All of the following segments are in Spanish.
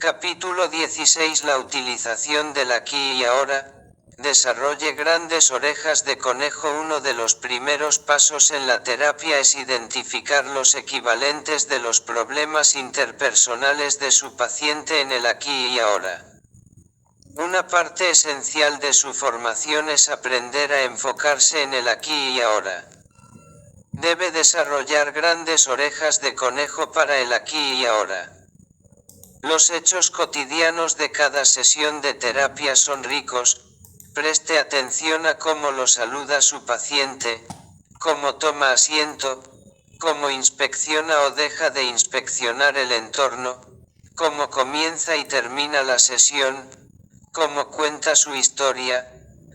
Capítulo 16. La utilización del aquí y ahora. Desarrolle grandes orejas de conejo. Uno de los primeros pasos en la terapia es identificar los equivalentes de los problemas interpersonales de su paciente en el aquí y ahora. Una parte esencial de su formación es aprender a enfocarse en el aquí y ahora. Debe desarrollar grandes orejas de conejo para el aquí y ahora. Los hechos cotidianos de cada sesión de terapia son ricos. Preste atención a cómo lo saluda su paciente, cómo toma asiento, cómo inspecciona o deja de inspeccionar el entorno, cómo comienza y termina la sesión, cómo cuenta su historia,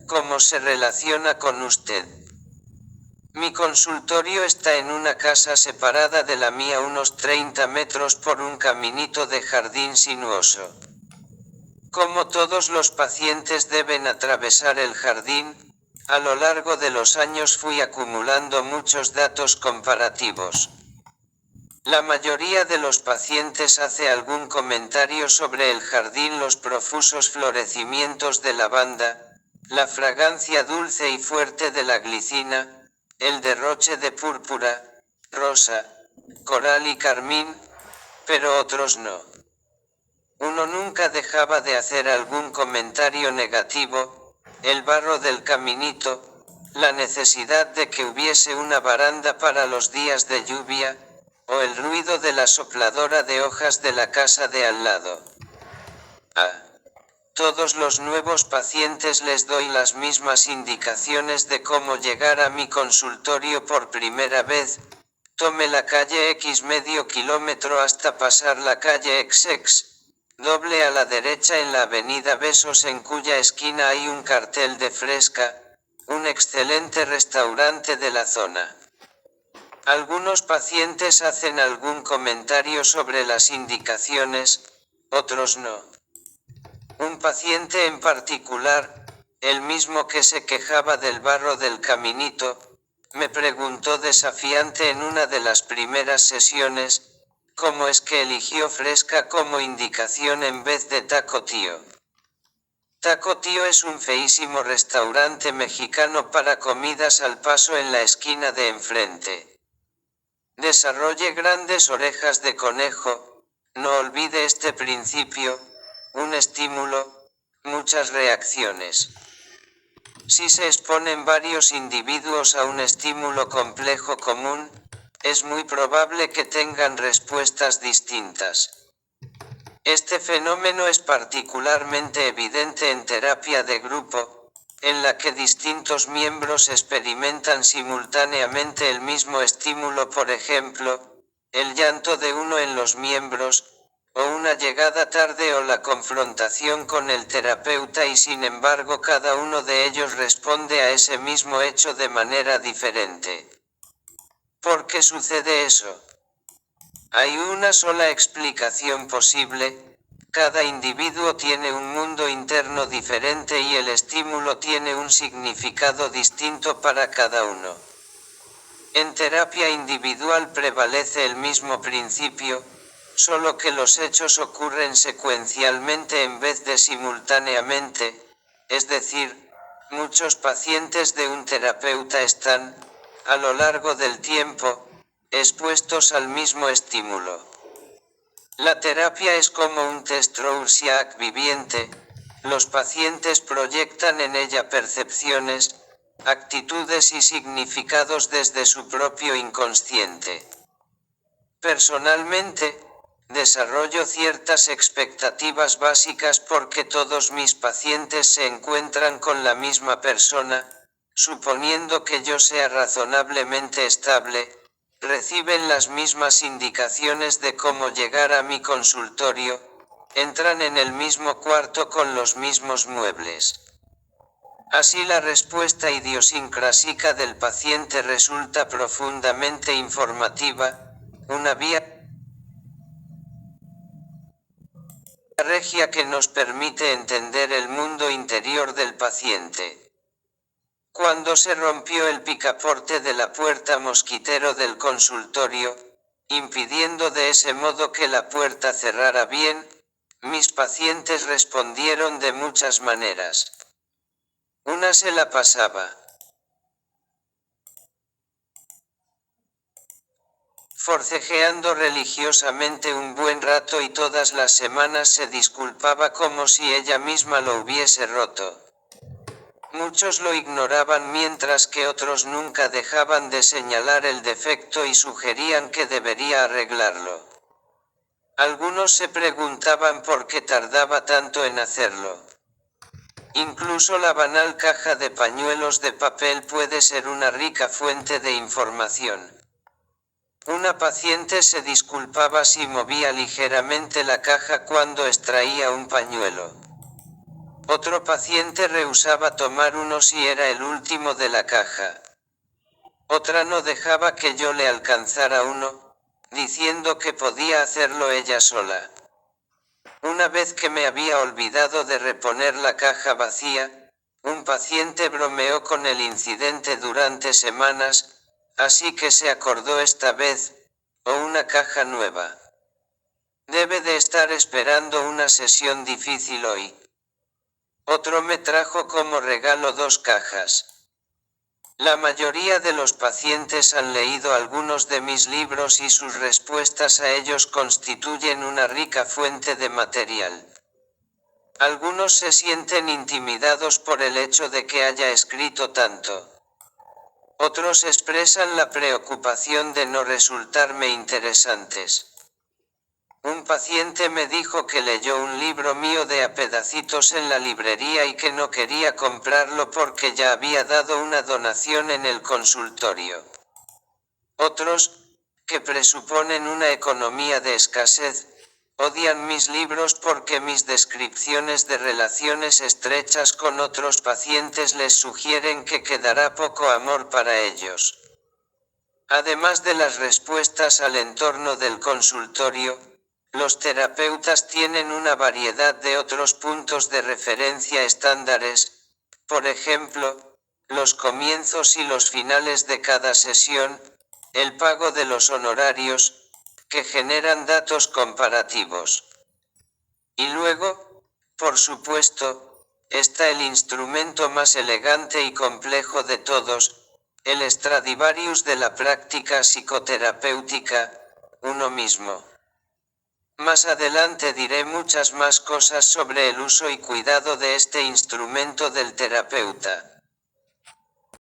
cómo se relaciona con usted. Mi consultorio está en una casa separada de la mía unos 30 metros por un caminito de jardín sinuoso. Como todos los pacientes deben atravesar el jardín, a lo largo de los años fui acumulando muchos datos comparativos. La mayoría de los pacientes hace algún comentario sobre el jardín, los profusos florecimientos de lavanda, la fragancia dulce y fuerte de la glicina, el derroche de púrpura, rosa, coral y carmín, pero otros no. Uno nunca dejaba de hacer algún comentario negativo: el barro del caminito, la necesidad de que hubiese una baranda para los días de lluvia, o el ruido de la sopladora de hojas de la casa de al lado. A todos los nuevos pacientes les doy las mismas indicaciones de cómo llegar a mi consultorio por primera vez. Tome la calle X medio kilómetro hasta pasar la calle XX. Doble a la derecha en la avenida Besos, en cuya esquina hay un cartel de Fresca, un excelente restaurante de la zona. Algunos pacientes hacen algún comentario sobre las indicaciones, otros no. Un paciente en particular, el mismo que se quejaba del barro del caminito, me preguntó desafiante en una de las primeras sesiones: ¿cómo es que eligió Fresca como indicación en vez de Taco Tío? Taco Tío es un feísimo restaurante mexicano para comidas al paso en la esquina de enfrente. Desarrolle grandes orejas de conejo. No olvide este principio: un estímulo, muchas reacciones. Si se exponen varios individuos a un estímulo complejo común, es muy probable que tengan respuestas distintas. Este fenómeno es particularmente evidente en terapia de grupo, en la que distintos miembros experimentan simultáneamente el mismo estímulo. Por ejemplo, el llanto de uno en los miembros, o una llegada tarde, o la confrontación con el terapeuta, y sin embargo cada uno de ellos responde a ese mismo hecho de manera diferente. ¿Por qué sucede eso? Hay una sola explicación posible: cada individuo tiene un mundo interno diferente y el estímulo tiene un significado distinto para cada uno. En terapia individual prevalece el mismo principio, solo que los hechos ocurren secuencialmente en vez de simultáneamente, es decir, muchos pacientes de un terapeuta están, a lo largo del tiempo, expuestos al mismo estímulo. La terapia es como un test Rorschach viviente. Los pacientes proyectan en ella percepciones, actitudes y significados desde su propio inconsciente. Personalmente, desarrollo ciertas expectativas básicas porque todos mis pacientes se encuentran con la misma persona. Suponiendo que yo sea razonablemente estable, reciben las mismas indicaciones de cómo llegar a mi consultorio, entran en el mismo cuarto con los mismos muebles. Así la respuesta idiosincrásica del paciente resulta profundamente informativa, una vía regia que nos permite entender el mundo interior del paciente. Cuando se rompió el picaporte de la puerta mosquitero del consultorio, impidiendo de ese modo que la puerta cerrara bien, Mis pacientes respondieron de muchas maneras. Una se la pasaba forcejeando religiosamente un buen rato y todas las semanas se disculpaba como si ella misma lo hubiese roto. Muchos lo ignoraban mientras que otros nunca dejaban de señalar el defecto y sugerían que debería arreglarlo. Algunos se preguntaban por qué tardaba tanto en hacerlo. Incluso la banal caja de pañuelos de papel puede ser una rica fuente de información. Una paciente se disculpaba si movía ligeramente la caja cuando extraía un pañuelo. Otro paciente rehusaba tomar uno si era el último de la caja. Otra no dejaba que yo le alcanzara uno, diciendo que podía hacerlo ella sola. Una vez que me había olvidado de reponer la caja vacía, un paciente bromeó con el incidente durante semanas, así que se acordó esta vez, o una caja nueva. Debe de estar esperando una sesión difícil hoy. Otro me trajo como regalo 2 cajas. La mayoría de los pacientes han leído algunos de mis libros y sus respuestas a ellos constituyen una rica fuente de material. Algunos se sienten intimidados por el hecho de que haya escrito tanto. Otros expresan la preocupación de no resultarme interesantes. Un paciente me dijo que leyó un libro mío de a pedacitos en la librería y que no quería comprarlo porque ya había dado una donación en el consultorio. Otros, que presuponen una economía de escasez, odian mis libros porque mis descripciones de relaciones estrechas con otros pacientes les sugieren que quedará poco amor para ellos. Además de las respuestas al entorno del consultorio, los terapeutas tienen una variedad de otros puntos de referencia estándares, por ejemplo, los comienzos y los finales de cada sesión, el pago de los honorarios, que generan datos comparativos. Y luego, por supuesto, está el instrumento más elegante y complejo de todos, el Stradivarius de la práctica psicoterapéutica, uno mismo. Más adelante diré muchas más cosas sobre el uso y cuidado de este instrumento del terapeuta.